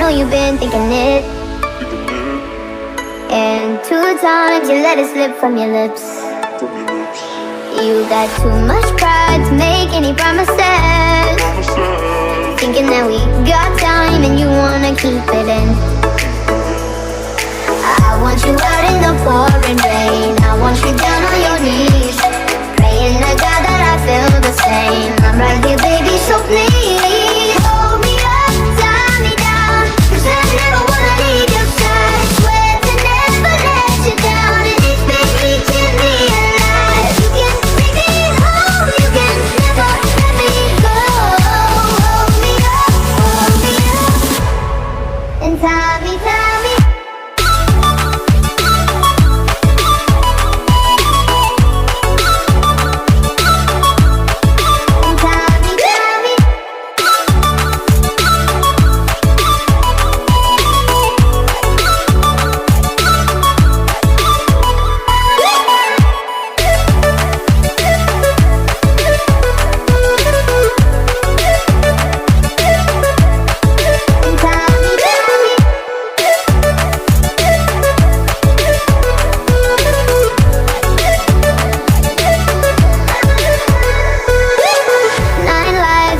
know you've been thinking it. And 2 times you let it slip from your lips. You got too much pride to make any promises, thinking that we got time and you wanna keep it in. I want you out in the pouring rain, I want you down on your knees, praying to God that I feel the same. I'm right here, baby, so please hold me up, tie me down, 'cause I never wanna leave your side. Swear to never let you down, and it's been keeping me alive. You can make me whole, you can never let me go. Hold me up, and tie me, tie me.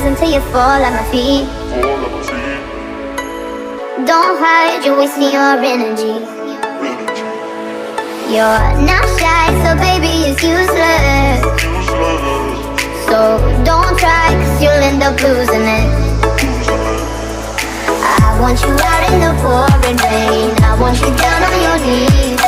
Until you fall at my feet. Don't hide, you're wasting your energy. You're not shy, so baby it's useless. So don't try, 'cause you'll end up losing it. I want you out in the pouring rain, I want you down on your knees,